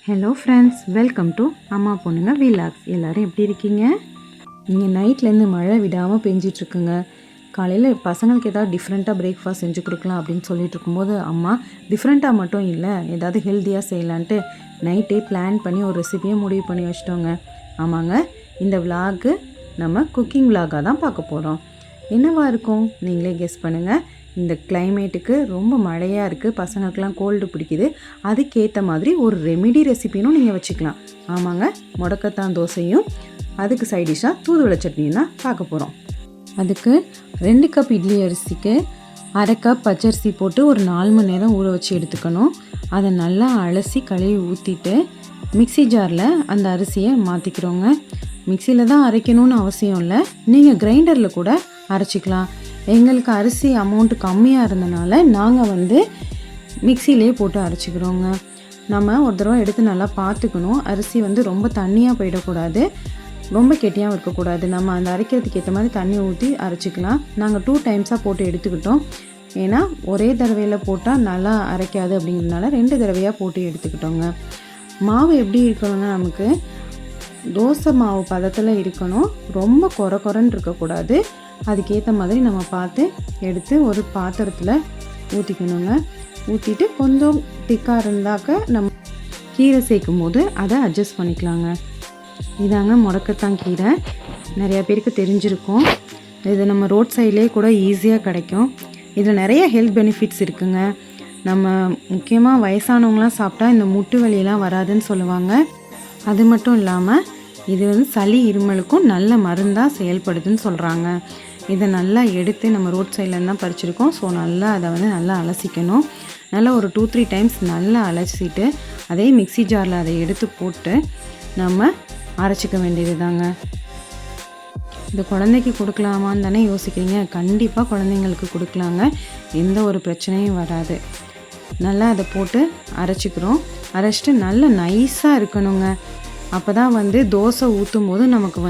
Hello friends, welcome to அம்மா பொண்ணுங்க vlogs. எல்லோரும் எப்படி இருக்கீங்க? இங்கே நைட்லேருந்து மழை விடாமல் பெஞ்சிட்ருக்குங்க. காலையில் பசங்களுக்கு ஏதாவது டிஃப்ரெண்ட்டாக பிரேக்ஃபாஸ்ட் செஞ்சு கொடுக்கலாம் அப்படின்னு சொல்லிட்டு இருக்கும்போது அம்மா டிஃப்ரெண்ட்டாக மட்டும் இல்லை, ஏதாவது ஹெல்த்தியாக செய்யலான்ட்டு நைட்டே பிளான் பண்ணி ஒரு ரெசிபியை முடிவு பண்ணி வச்சிட்டோங்க. ஆமாங்க, இந்த விலாகு நம்ம குக்கிங் விலாகாக தான் பார்க்க போகிறோம். என்னவாக இருக்கும் நீங்களே கெஸ் பண்ணுங்கள். இந்த கிளைமேட்டுக்கு ரொம்ப மழையாக இருக்குது, பசங்களுக்கெலாம் கோல்டு பிடிக்குது. அதுக்கேற்ற மாதிரி ஒரு ரெமிடி ரெசிபினும் நீங்கள் வச்சுக்கலாம். ஆமாங்க, முடக்கத்தான் தோசையும் அதுக்கு சைடிஷாக தூதுவளை சட்னியும் தான் பார்க்க போகிறோம். அதுக்கு 2 கப் இட்லி அரிசிக்கு 1/2 கப் பச்சரிசி போட்டு ஒரு 4 மணி நேரம் ஊற வச்சு எடுத்துக்கணும். அதை நல்லா அலசி கழுவி ஊற்றிட்டு மிக்ஸி ஜாரில் அந்த அரிசியை மாற்றிக்கிறோங்க. மிக்சியில் தான் அரைக்கணும்னு அவசியம் இல்லை, நீங்கள் கிரைண்டரில் கூட அரைச்சிக்கலாம். எங்களுக்கு அரிசி அமௌண்ட்டு கம்மியாக இருந்தனால நாங்கள் மிக்சிலே போட்டு அரைச்சிக்கிறோங்க. நம்ம ஒரு தடவை எடுத்து நல்லா பார்த்துக்கணும். அரிசி ரொம்ப தண்ணியாக போயிடக்கூடாது, ரொம்ப கெட்டியாகவும் இருக்கக்கூடாது. நம்ம அந்த அரைக்கிறதுக்கு ஏற்ற மாதிரி தண்ணி ஊற்றி அரைச்சிக்கலாம். நாங்கள் 2 டைம்ஸாக போட்டு எடுத்துக்கிட்டோம். ஏன்னா ஒரே தடவையில் போட்டால் நல்லா அரைக்காது அப்படிங்கிறதுனால 2 தடவையாக போட்டு எடுத்துக்கிட்டோங்க. மாவு எப்படி இருக்கணும்னா, நமக்கு தோசை மாவு பதத்தில் இருக்கணும், ரொம்ப கொரன்னு இருக்கக்கூடாது. அதுக்கேற்ற மாதிரி நம்ம பார்த்து எடுத்து ஒரு பாத்திரத்தில் ஊற்றிக்கணுங்க. ஊற்றிட்டு கொஞ்சம் திக்காக இருந்தாக்க நம்ம கீரை சேர்க்கும் போது அதை அட்ஜஸ்ட் பண்ணிக்கலாங்க. இதாங்க முடக்கத்தான் கீரை, நிறையா பேருக்கு தெரிஞ்சிருக்கும். இது நம்ம ரோட் சைட்லேயே கூட ஈஸியாக கிடைக்கும். இதில் நிறைய ஹெல்த் பெனிஃபிட்ஸ் இருக்குங்க. நம்ம முக்கியமாக வயசானவங்களாம் சாப்பிட்டா இந்த முட்டு வலியெல்லாம் வராதுன்னு சொல்லுவாங்க. அது மட்டும் இல்லாமல் இது சளி இருமலுக்கும் நல்ல மருந்தாக செயல்படுதுன்னு சொல்கிறாங்க. இதை நல்லா எடுத்து நம்ம ரோட் சைட்லேருந்து தான் பறிச்சிருக்கோம். ஸோ நல்லா அதை நல்லா அலசிக்கணும். நல்லா ஒரு 2-3 டைம்ஸ் நல்லா அலசிட்டு அதே மிக்ஸி ஜாரில் அதை எடுத்து போட்டு நம்ம அரைச்சிக்க வேண்டியது தாங்க. இது குழந்தைக்கு கொடுக்கலாமான்னு தானே யோசிக்கிறீங்க. கண்டிப்பாக குழந்தைங்களுக்கு கொடுக்கலாங்க, எந்த ஒரு பிரச்சனையும் வராது. நல்லா அதை போட்டு அரைச்சிக்கிறோம். அரைச்சிட்டு நல்லா நைஸாக இருக்கணுங்க. அப்போ தான் தோசை ஊற்றும் போது நமக்கு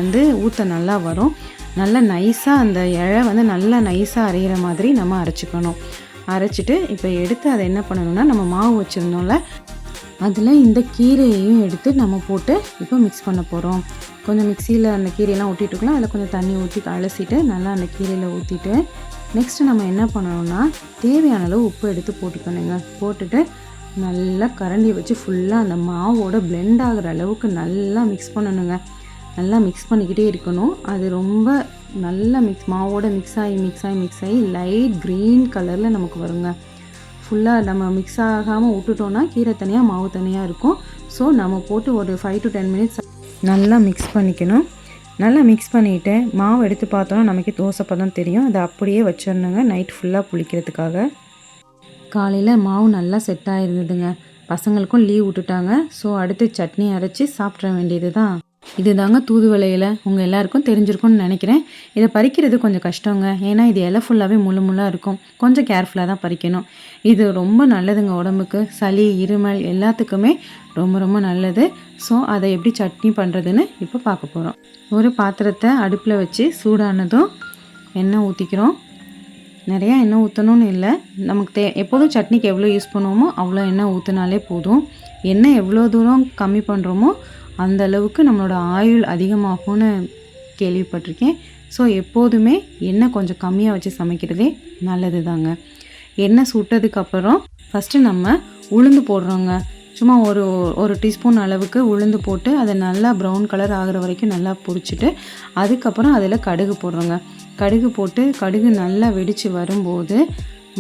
ஊற்ற நல்லா வரும். நல்லா நைஸாக அந்த இழை நல்லா நைஸாக அரைகிற மாதிரி நம்ம அரைச்சிக்கணும். அரைச்சிட்டு இப்போ எடுத்து அதை என்ன பண்ணணும்னா, நம்ம மாவு வச்சுருந்தோம்ல அதில் இந்த கீரையையும் எடுத்து நம்ம போட்டு இப்போ மிக்ஸ் பண்ண போகிறோம். கொஞ்சம் மிக்சியில் அந்த கீரையெல்லாம் ஊற்றிட்டுக்கலாம். அதில் கொஞ்சம் தண்ணி ஊற்றி அலசிட்டு நல்லா அந்த கீரையில் ஊற்றிட்டு நெக்ஸ்ட்டு நம்ம என்ன பண்ணணும்னா, தேவையான அளவு உப்பு எடுத்து போட்டுக்கணுங்க. போட்டுட்டு நல்லா கரண்டி வச்சு ஃபுல்லாக அந்த மாவோட பிளெண்ட் ஆகிற அளவுக்கு நல்லா மிக்ஸ் பண்ணணுங்க. நல்லா மிக்ஸ் பண்ணிக்கிட்டே இருக்கணும். அது ரொம்ப நல்லா மாவோட மிக்ஸ் ஆகி லைட் க்ரீன் கலரில் நமக்கு வருங்க. ஃபுல்லாக நம்ம மிக்ஸ் ஆகாமல் விட்டுட்டோன்னா கீரை தனியாக மாவு தனியாக இருக்கும். ஸோ நம்ம போட்டு ஒரு 5 to 10 minutes நல்லா மிக்ஸ் பண்ணிக்கணும். நல்லா மிக்ஸ் பண்ணிவிட்டு மாவு எடுத்து பார்த்தோன்னா நமக்கு தோசை பதம் தெரியும். அதை அப்படியே வச்சிடணுங்க நைட் ஃபுல்லாக புளிக்கிறதுக்காக. காலையில் மாவு நல்லா செட் ஆகிருந்ததுங்க. பசங்களுக்கும் லீவ் விட்டுட்டாங்க. ஸோ அடுத்து சட்னி அரைச்சி சாப்பிட்ற வேண்டியது தான். இது தாங்க தூதுவளை இலை. உங்கள் எல்லாருக்கும் தெரிஞ்சிருக்கும்னு நினைக்கிறேன். இதை பறிக்கிறது கொஞ்சம் கஷ்டங்க, ஏன்னா இது இலை ஃபுல்லாகவே முள்ளாக இருக்கும். கொஞ்சம் கேர்ஃபுல்லாக தான் பறிக்கணும். இது ரொம்ப நல்லதுங்க உடம்புக்கு. சளி இருமல் எல்லாத்துக்குமே ரொம்ப ரொம்ப நல்லது. ஸோ அதை எப்படி சட்னி பண்ணுறதுன்னு இப்போ பார்க்க போகிறோம். ஒரு பாத்திரத்தை அடுப்பில் வச்சு சூடானதும் எண்ணெய் ஊற்றிக்கிறோம். நிறையா எண்ணெய் ஊற்றணும்னு இல்லை, நமக்கு எப்போதும் சட்னிக்கு எவ்வளோ யூஸ் பண்ணுவோமோ அவ்வளோ எண்ணெய் ஊற்றினாலே போதும். எண்ணெய் எவ்வளோ தூரம் கம்மி பண்ணுறோமோ அந்த அளவுக்கு நம்மளோட ஆயுள் அதிகமாகும்னு கேள்விப்பட்டிருக்கேன். ஸோ எப்போதுமே எண்ணெய் கொஞ்சம் கம்மியாக வச்சு சமைக்கிறதே நல்லது தாங்க. எண்ணெய் சுட்டதுக்கப்புறம் ஃபஸ்ட்டு நம்ம உளுந்து போடுறோங்க. சும்மா ஒரு டீஸ்பூன் அளவுக்கு உளுந்து போட்டு அதை நல்லா ப்ரௌன் கலர் ஆகிற வரைக்கும் நல்லா பொரிச்சிட்டு அதுக்கப்புறம் அதில் கடுகு போடுறோங்க. கடுகு போட்டு கடுகு நல்லா வெடித்து வரும்போது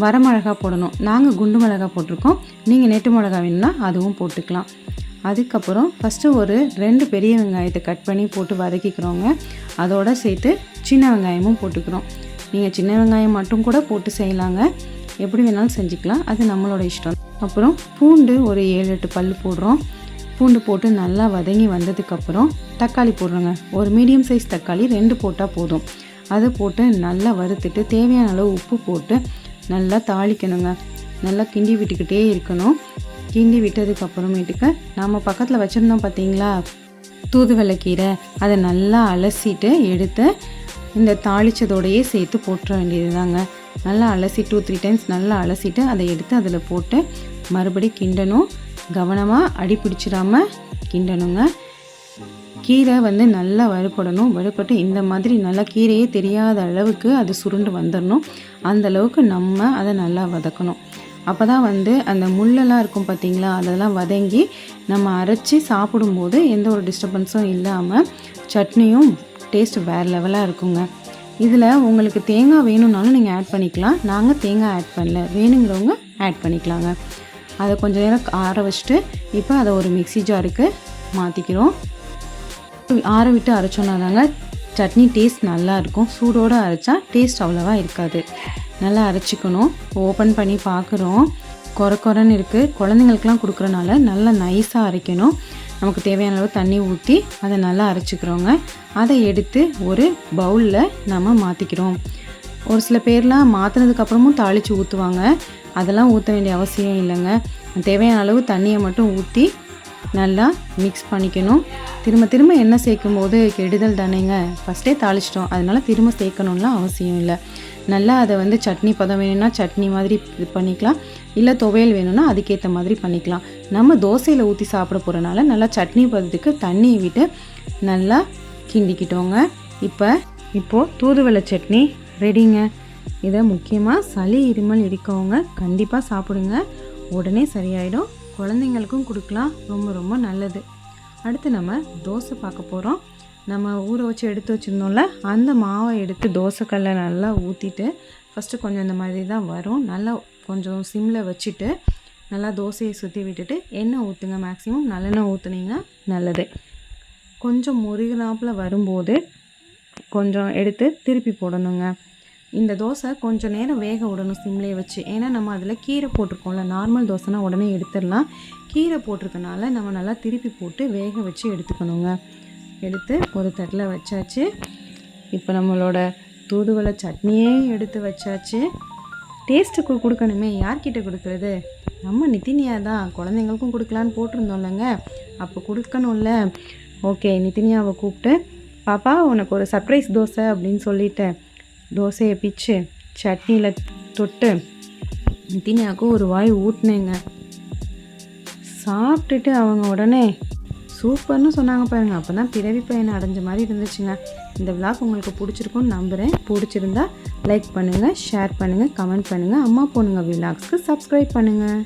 வரமிளகா போடணும். நாங்கள் குண்டு மிளகா போட்டிருக்கோம், நீங்கள் நெட்டு மிளகா வேணும்னா அதுவும் போட்டுக்கலாம். அதுக்கப்புறம் ஃபஸ்ட்டு ஒரு 2 பெரிய வெங்காயத்தை கட் பண்ணி போட்டு வதக்கிக்கிறோங்க. அதோடு சேர்த்து சின்ன வெங்காயமும் போட்டுக்கிறோம். நீங்கள் சின்ன வெங்காயம் மட்டும் கூட போட்டு செய்யலாங்க, எப்படி வேணாலும் செஞ்சுக்கலாம், அது நம்மளோட இஷ்டம். அப்புறம் பூண்டு ஒரு 7-8 பல் போடுறோம். பூண்டு போட்டு நல்லா வதங்கி வந்ததுக்கப்புறம் தக்காளி போடுறோங்க. ஒரு மீடியம் சைஸ் தக்காளி 2 போட்டால் போதும். அதை போட்டு நல்லா வறுத்துட்டு தேவையான அளவு உப்பு போட்டு நல்லா தாளிக்கணுங்க. நல்லா கிண்டி விட்டுக்கிட்டே இருக்கணும். கிண்டி விட்டதுக்கப்புறமேட்டுக்கு நம்ம பக்கத்தில் வச்சுருந்தோம் பார்த்தீங்களா தூதுவளை கீரை, அதை நல்லா அலசிட்டு எடுத்து இந்த தாளித்ததோடையே சேர்த்து போட்டுற வேண்டியது தாங்க. நல்லா அலசி 2-3 டைம்ஸ் நல்லா அலசிட்டு அதை எடுத்து அதில் போட்டு மறுபடி கிண்டணும். கவனமாக அடி பிடிச்சிடாம கிண்டணுங்க. கீரை வந்து நல்லா வறுபடணும். வறுபட்டு இந்த மாதிரி நல்லா கீரையே தெரியாத அளவுக்கு அது சுருண்டு வந்துடணும். அந்தளவுக்கு நம்ம அதை நல்லா வதக்கணும். அப்போ தான் வந்து அந்த முள்ளெல்லாம் இருக்கும் பார்த்திங்களா, அதெல்லாம் வதங்கி நம்ம அரைச்சி சாப்பிடும்போது எந்த ஒரு டிஸ்டர்பன்ஸும் இல்லாமல் சட்னியும் டேஸ்ட் வேறு லெவலாக இருக்குங்க. இதில் உங்களுக்கு தேங்காய் வேணும்னாலும் நீங்கள் ஆட் பண்ணிக்கலாம். நாங்கள் தேங்காய் ஆட் பண்ணல, வேணுங்கிறவங்க ஆட் பண்ணிக்கலாங்க. அதை கொஞ்சம் நேரம் ஆற வச்சுட்டு இப்போ அதை ஒரு மிக்ஸி ஜாருக்கு மாற்றிக்கிறோம். ஆற விட்டு அரைச்சோன்னா தாங்க சட்னி டேஸ்ட் நல்லாயிருக்கும். சூடோடு அரைச்சா டேஸ்ட் அவ்வளோவா இருக்காது. நல்லா அரைச்சிக்கணும். ஓப்பன் பண்ணி பார்க்குறோம், கொரன்னு இருக்குது. குழந்தைங்களுக்குலாம் கொடுக்குறனால நல்லா நைஸாக அரைக்கணும். நமக்கு தேவையான அளவு தண்ணி ஊற்றி அதை நல்லா அரைச்சிக்கிறோங்க. அதை எடுத்து ஒரு பவுலில் நம்ம மாற்றிக்கிறோம். ஒரு சில பேர்லாம் மாற்றினதுக்கப்புறமும் தாளித்து ஊற்றுவாங்க. அதெல்லாம் ஊற்ற வேண்டிய அவசியம் இல்லைங்க. தேவையான அளவு தண்ணியை மட்டும் ஊற்றி நல்லா மிக்ஸ் பண்ணிக்கணும். திரும்ப எண்ணெய் சேர்க்கும் போது கெடுதல் தானேங்க. ஃபஸ்ட்டே தாளிச்சிட்டோம், அதனால் திரும்ப சேர்க்கணும்லாம் அவசியம் இல்லை. நல்லா அதை வந்து சட்னி பதம் வேணும்னா சட்னி மாதிரி இது பண்ணிக்கலாம், இல்லை துவையல் வேணும்னா அதுக்கேற்ற மாதிரி பண்ணிக்கலாம். நம்ம தோசையில் ஊற்றி சாப்பிட போகிறனால நல்லா சட்னி பதத்துக்கு தண்ணியை விட்டு நல்லா கிண்டிக்கிட்டோங்க. இப்போது தூதுவளை சட்னி ரெடிங்க. இதை முக்கியமாக சளி இருமல் இருக்கவங்க கண்டிப்பாக சாப்பிடுங்க, உடனே சரியாயிடும். குழந்தைங்களுக்கும் கொடுக்கலாம், ரொம்ப ரொம்ப நல்லது. அடுத்து நம்ம தோசை பார்க்க போகிறோம். நம்ம ஊற வச்சு எடுத்து வச்சுருந்தோம்ல, அந்த மாவை எடுத்து தோசைக்கல்ல நல்லா ஊற்றிட்டு, ஃபஸ்ட்டு கொஞ்சம் இந்த மாதிரி தான் வரும். நல்லா கொஞ்சம் சிம்மில் வச்சுட்டு நல்லா தோசையை சுற்றி விட்டுட்டு எண்ணெய் ஊற்றுங்க. மேக்ஸிமம் நல்லெண்ணெய் ஊற்றுனீங்கன்னா நல்லது. கொஞ்சம் முருகினாப்பில் வரும்போது கொஞ்சம் எடுத்து திருப்பி போடணுங்க. இந்த தோசை கொஞ்சம் நேரம் வேக விடணும் சிம்லேயே வச்சு. ஏன்னா நம்ம அதில் கீரை போட்டிருக்கோம்ல, நார்மல் தோசைனா உடனே எடுத்துடலாம். கீரை போட்டிருக்கனால நம்ம நல்லா திருப்பி போட்டு வேக வச்சு எடுத்துக்கணுங்க. எடுத்து ஒரு தட்டில் வச்சாச்சு. இப்போ நம்மளோட தூதுவளை சட்னியே எடுத்து வச்சாச்சு. டேஸ்ட்டுக்கு கொடுக்கணுமே, யார்கிட்ட கொடுக்குறது? நம்ம நித்தினியா தான். குழந்தைங்களுக்கும் கொடுக்கலான்னு போட்டிருந்தோம்லங்க, அப்போ கொடுக்கணும்ல. ஓகே, நித்தினியாவை கூப்பிட்டு, பாப்பா உனக்கு ஒரு சர்ப்ரைஸ் தோசை அப்படின்னு சொல்லிட்டு தோசையை பிச்சு சட்னியில் தொட்டு நித்தினியாவுக்கு ஒரு வாய் ஊட்டினேங்க. சாப்பிட்டுட்டு அவங்க உடனே சூப்பர்னு சொன்னாங்க பாருங்க. அப்போ தான் பிறவி பயனை அடைஞ்ச மாதிரி இருந்துச்சுங்க. இந்த விளாக் உங்களுக்கு பிடிச்சிருக்குன்னு நம்புகிறேன். பிடிச்சிருந்தா லைக் பண்ணுங்கள், ஷேர் பண்ணுங்கள், கமெண்ட் பண்ணுங்கள். அம்மா பொண்ணுங்க விளாக்ஸ்க்கு சப்ஸ்கிரைப் பண்ணுங்கள்.